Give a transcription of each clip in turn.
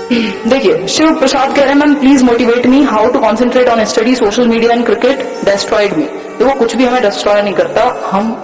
देखिए, शिव प्रसाद कह रहे हैं, ma'am please motivate me how to concentrate on study, social media and cricket destroyed me. देखो, कुछ भी हमें डिस्ट्रॉय नहीं करता, हम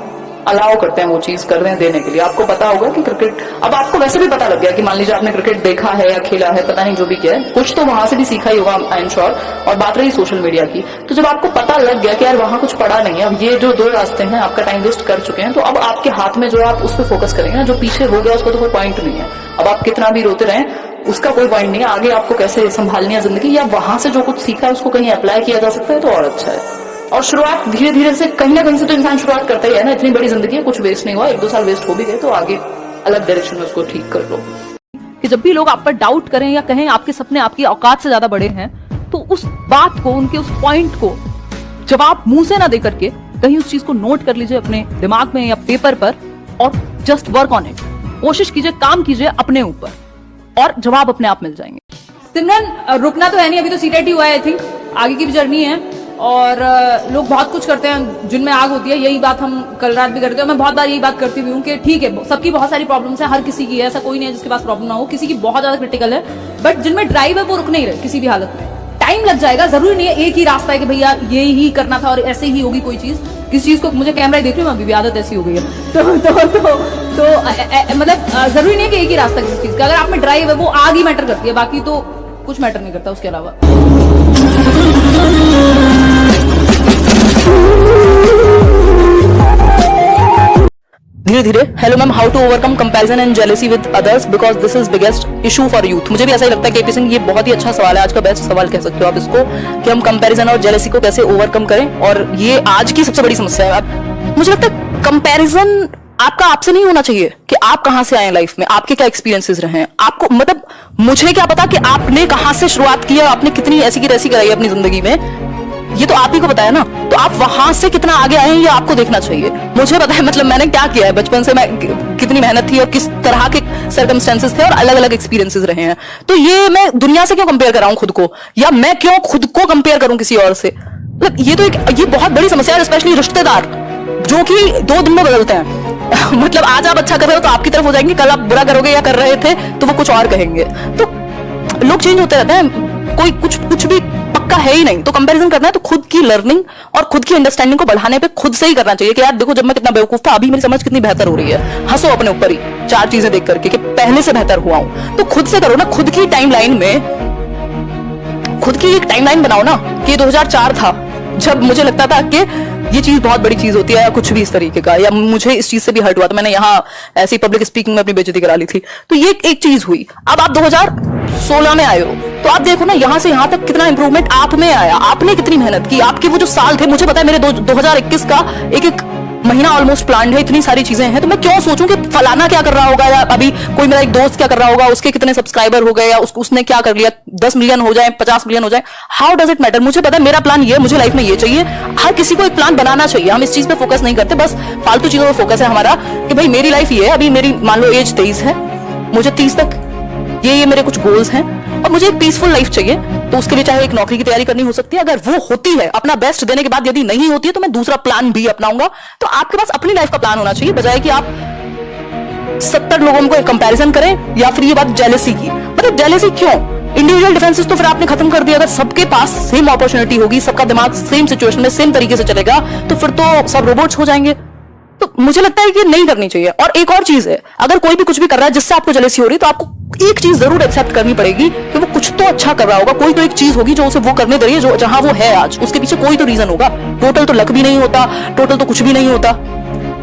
अलाउ करते हैं वो चीज कर रहे हैं देने के लिए। आपको पता होगा कि क्रिकेट, अब आपको वैसे भी पता लग गया कि मान लीजिए आपने क्रिकेट देखा है या खेला है, पता नहीं जो भी किया है, कुछ तो वहां से भी सीखा ही होगा, आई एम श्योर। और बात रही सोशल मीडिया की, तो जब आपको पता लग गया कि यार वहां कुछ पड़ा नहीं है, अब ये जो दो रास्ते हैं आपका टाइम वेस्ट कर चुके हैं, तो अब आपके हाथ में जो आप उस पर फोकस करेंगे ना, जो पीछे हो गया उसको तो कोई पॉइंट नहीं है। अब आप कितना भी रोते रहें उसका कोई पॉइंट नहीं है। आगे आपको कैसे संभालनी है जिंदगी, या वहां से जो कुछ सीखा है उसको कहीं अप्लाई किया जा सकता है तो और अच्छा है। और शुरुआत धीरे धीरे से कहीं ना कहीं से तो इंसान शुरुआत करता ही है ना। इतनी बड़ी जिंदगी है, कुछ वेस्ट नहीं हुआ, 1-2 साल वेस्ट हो भी गए तो आगे अलग डायरेक्शन में उसको ठीक कर लो। कि जब भी लोग आप पर डाउट करें या कहें आपके सपने आपकी औकात से ज्यादा बड़े हैं, तो उस बात को, उनके उस पॉइंट को जवाब मुंह से ना दे करके कहीं उस चीज को नोट कर लीजिए अपने दिमाग में या पेपर पर, और जस्ट वर्क ऑन इट। कोशिश कीजिए, काम कीजिए अपने ऊपर, और जवाब अपने आप मिल जाएंगे। सिमरन, रुकना तो है नहीं, अभी तो सीटेट ही हुआ है। आई थिंक आगे की भी जर्नी है, और लोग बहुत कुछ करते हैं जिनमें आग होती है। यही बात हम कल रात भी करते हैं। मैं बहुत बार यही बात करती हुई हूँ कि ठीक है, सबकी बहुत सारी प्रॉब्लम्स है, हर किसी की है, ऐसा कोई नहीं है जिसके पास प्रॉब्लम ना हो। किसी की बहुत ज्यादा क्रिटिकल है, बट जिनमें ड्राइव है वो रुक नहीं रहे किसी भी हालत में। टाइम लग जाएगा, जरूरी नहीं है एक ही रास्ता है कि भैया ये ही करना था और ऐसे ही होगी कोई चीज। किसी चीज को, मुझे कैमरा ही देख रही हूँ, अभी भी आदत ऐसी हो गई है, तो मतलब जरूरी नहीं है कि एक ही रास्ता किसी चीज का। अगर आप में ड्राइव है वो आग ही मैटर करती है, बाकी तो कुछ मैटर नहीं करता उसके अलावा। धीरे धीरे, hello ma'am, how to overcome comparison and jealousy with others because this is biggest issue for youth. मुझे भी ऐसा ही लगता है केपी सिंह, ये बहुत ही अच्छा सवाल है, आज का बेस्ट सवाल कह सकते हो आप इसको, कि हम कंपैरिजन और जेलेसी को कैसे ओवरकम करें। और ये आज की सबसे बड़ी समस्या है। मुझे लगता है कंपैरिजन आपका आपसे नहीं होना चाहिए कि आप कहां से आए लाइफ में, आपके क्या एक्सपीरियंसेस रहे हैं। आपको मतलब, मुझे क्या पता कि आपने कहां से शुरुआत की, आपने कितनी ऐसी की तैसी कराई अपनी जिंदगी में, ये तो आप ही को पता है ना। तो आप वहां से कितना आगे आए हैं ये आपको देखना चाहिए। मुझे पता है, मतलब मैंने क्या किया है बचपन से, मैं कितनी मेहनत थी और किस तरह के सर्कमस्टेंसेस थे और अलग अलग एक्सपीरियंसेस रहे हैं। तो ये मैं दुनिया से क्यों कंपेयर कर रहा हूं खुद को, या मैं क्यों खुद को कंपेयर करूं किसी और से। मतलब ये तो ये बहुत बड़ी समस्या है, स्पेशली रिश्तेदार जो कि 2 दिन में बदलते हैं। मतलब आज आप अच्छा कर रहे हो तो आपकी तरफ हो जाएंगे, कल आप बुरा करोगे या कर रहे थे तो वो कुछ और कहेंगे। तो लोग चेंज होते रहते हैं, कोई कुछ भी पक्का है ही नहीं। तो कंपैरिजन करना है तो खुद की लर्निंग और खुद की अंडरस्टैंडिंग को बढ़ाने पे खुद से ही करना चाहिए कि यार देखो, जब मैं कितना बेवकूफ था, अभी मेरी समझ कितनी बेहतर हो रही है। हंसो अपने ऊपर ही 4 चीजें देख करके कि पहले से बेहतर हुआ हूं। तो खुद से करो ना, खुद की टाइमलाइन में खुद की एक टाइमलाइन बनाओ ना कि 2004 था जब मुझे लगता था कि ये चीज बहुत बड़ी चीज होती है, या कुछ भी इस तरीके का, या मुझे इस चीज से भी हर्ट हुआ, तो मैंने यहाँ ऐसी पब्लिक स्पीकिंग में अपनी बेइज्जती करा ली थी। तो ये एक चीज हुई। अब आप 2016 में आए हो, तो आप देखो ना यहां से यहां तक कितना इंप्रूवमेंट आप में आया, आपने कितनी मेहनत की। आपके वो जो साल थे, मुझे पता है मेरे 2021 का एक महीना ऑलमोस्ट प्लान है, इतनी सारी चीजें हैं। तो मैं क्यों सोचूं कि फलाना क्या कर रहा होगा, या अभी कोई मेरा एक दोस्त क्या कर रहा होगा, उसके कितने सब्सक्राइबर हो गए, या उसने क्या कर लिया, 10 मिलियन हो जाए, 50 मिलियन हो जाए, हाउ डज इट मैटर। मुझे पता है मेरा प्लान ये, मुझे लाइफ में ये चाहिए। हर किसी को एक प्लान बनाना चाहिए। हम इस चीज पे फोकस नहीं करते, बस फालतू चीजों पे फोकस है हमारा कि भाई मेरी लाइफ ये है, अभी मेरी मान लो एज 23 है, मुझे 30 तक ये मेरे कुछ गोल्स हैं और मुझे एक पीसफुल लाइफ चाहिए। तो उसके लिए चाहे एक नौकरी की तैयारी करनी हो सकती है, अगर वो होती है अपना बेस्ट देने के बाद, यदि नहीं होती है तो मैं दूसरा प्लान भी अपनाऊंगा। तो आपके पास अपनी लाइफ का प्लान होना चाहिए, बजाय कि आप 70 लोगों को कंपैरिजन करें। या फिर ये बात जेलेसी की, मतलब जेलेसी क्यों, इंडिविजुअल डिफरेंसेस तो फिर आपने खत्म कर दिया। अगर सबके पास सेम अपॉर्चुनिटी होगी, सबका दिमाग सेम सिचुएशन में सेम तरीके से चलेगा, तो फिर तो सब रोबोट्स हो जाएंगे। तो मुझे लगता है कि नहीं करनी चाहिए। और एक और चीज है, अगर कोई भी कुछ भी कर रहा है जिससे आपको जेलेसी हो रही है, तो आपको एक चीज जरूर एक्सेप्ट करनी पड़ेगी कि वो कुछ तो अच्छा कर रहा होगा। कोई तो एक चीज होगी जो उसे वो करने दे रही है, जो जहां वो है आज, उसके पीछे कोई तो रीजन होगा। टोटल तो लक भी नहीं होता, टोटल तो कुछ भी नहीं होता।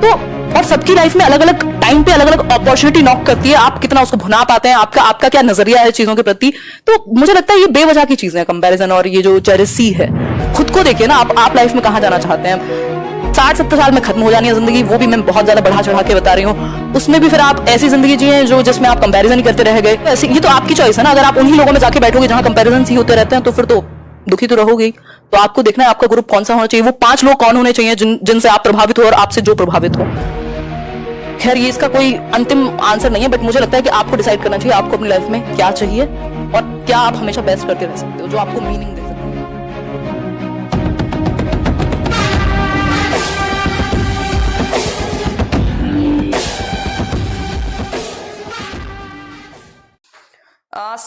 तो और सबकी लाइफ में अलग अलग टाइम पे अलग अलग अपॉर्चुनिटी नॉक करती है। आप कितना उसको भुना पाते हैं, आपका क्या नजरिया है चीजों के प्रति। तो मुझे लगता है ये बेवजह की चीजें हैं, कंपैरिजन और ये जो जेलसी है। खुद को देखिए ना, आप लाइफ में कहां जाना चाहते हैं। 60-70 साल में खत्म हो जानी है जिंदगी, वो भी मैं बहुत ज्यादा बढ़ा चढ़ा के बता रही हूँ। उसमें भी फिर आप ऐसी जिंदगी जिए जो जिसमें आप कंपैरिजन ही करते रह गए। ऐसे ये तो आपकी चॉइस है ना। अगर आप उन्हीं लोगों में जाके बैठोगे जहां कंपैरिजन ही होते रहते हैं, तो फिर तो दुखी तो रहोगे। तो आपको देखना है आपका ग्रुप कौन सा होना चाहिए, वो 5 लोग कौन होने चाहिए जिनसे आप प्रभावित हो और आपसे जो प्रभावित हो। खैर, ये इसका कोई अंतिम आंसर नहीं है, बट मुझे लगता है कि आपको डिसाइड करना चाहिए आपको अपनी लाइफ में क्या चाहिए और क्या आप हमेशा बेस्ट करते रह सकते हो, जो आपको मीनिंग दे सकते हो।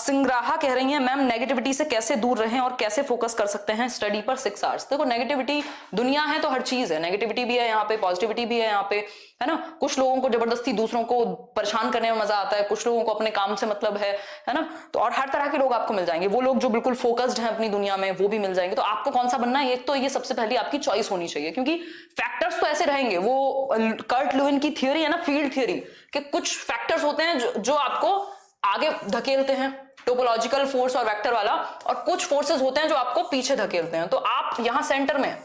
सिंग्राहा कह रही हैं मैम नेगेटिविटी से कैसे दूर रहें और कैसे फोकस कर सकते हैं स्टडी पर 6 आवर्स। देखो नेगेटिविटी दुनिया है तो हर चीज है, नेगेटिविटी भी है यहाँ पे, पॉजिटिविटी भी है यहाँ पे, है ना। कुछ लोगों को जबरदस्ती दूसरों को परेशान करने में मजा आता है, कुछ लोगों को अपने काम से मतलब है ना। तो और हर तरह के लोग आपको मिल जाएंगे, वो लोग जो बिल्कुल फोकस्ड हैं अपनी दुनिया में वो भी मिल जाएंगे। तो आपको कौन सा बनना है, एक तो ये सबसे पहली आपकी चॉइस होनी चाहिए, क्योंकि फैक्टर्स तो ऐसे रहेंगे। वो कर्ट लुइन की थियोरी है ना, फील्ड थियोरी, कि कुछ फैक्टर्स होते हैं जो आपको आगे धकेलते हैं, टोपोलॉजिकल फोर्स और वेक्टर वाला, और कुछ फोर्सेस होते हैं जो आपको पीछे धकेलते हैं। तो आप यहां सेंटर में हैं,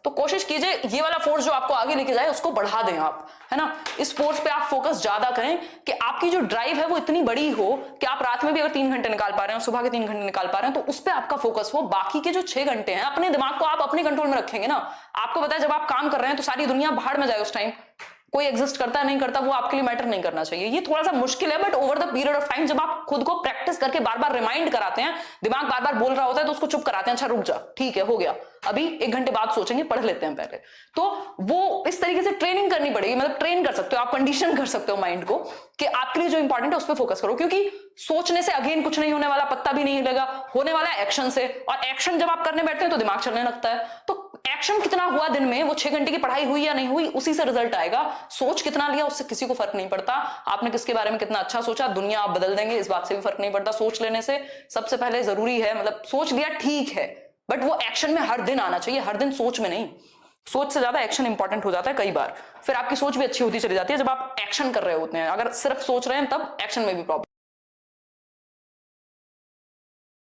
तो कोशिश कीजिए ये वाला फोर्स जो आपको आगे लेके जाए उसको बढ़ा दें आप, है ना। इस फोर्स पे आप फोकस ज्यादा करें कि आपकी जो ड्राइव है वो इतनी बड़ी हो कि आप रात में भी अगर 3 घंटे निकाल पा रहे हैं, सुबह के 3 घंटे निकाल पा रहे हैं, तो उस पर आपका फोकस हो। बाकी के जो 6 घंटे हैं अपने दिमाग को आप अपने कंट्रोल में रखेंगे ना। आपको पता है जब आप काम कर रहे हैं तो सारी दुनिया बाहर में जाए, उस टाइम कोई एग्जिस्ट करता है नहीं करता वो आपके लिए मैटर नहीं करना चाहिए। ये थोड़ा सा मुश्किल है, but over the period of time जब आप खुद को प्रैक्टिस करके बार बार रिमाइंड कराते हैं, दिमाग बार बार बोल रहा होता है तो उसको चुप कराते हैं, अच्छा रुक जा, ठीक है हो गया, अभी 1 घंटे बाद सोचेंगे, पढ़ लेते हैं पहले। तो वो इस तरीके से ट्रेनिंग करनी पड़ेगी, मतलब ट्रेन कर सकते हो आप, कंडीशन कर सकते हो माइंड को कि आपके लिए जो इंपॉर्टेंट है उस पर फोकस करो। क्योंकि सोचने से अगेन कुछ नहीं होने वाला, पत्ता भी नहीं हिलेगा, होने वाला है एक्शन से, और एक्शन जब आप करने बैठते हैं तो दिमाग चलने लगता है। तो एक्शन कितना हुआ दिन में, वो 6 घंटे की पढ़ाई हुई या नहीं हुई, उसी से रिजल्ट आएगा। सोच कितना लिया उससे किसी को फर्क नहीं पड़ता, आपने किसके बारे में कितना अच्छा सोचा, दुनिया आप बदल देंगे, इस बात से भी फर्क नहीं पड़ता। सोच लेने से सबसे पहले जरूरी है, मतलब सोच लिया ठीक है, बट वो एक्शन में हर दिन आना चाहिए, हर दिन सोच में नहीं। सोच से ज्यादा एक्शन इंपॉर्टेंट हो जाता है कई बार, फिर आपकी सोच भी अच्छी होती चली जाती है जब आप एक्शन कर रहे होते हैं। अगर सिर्फ सोच रहे हैं तब एक्शन में भी प्रॉब्लम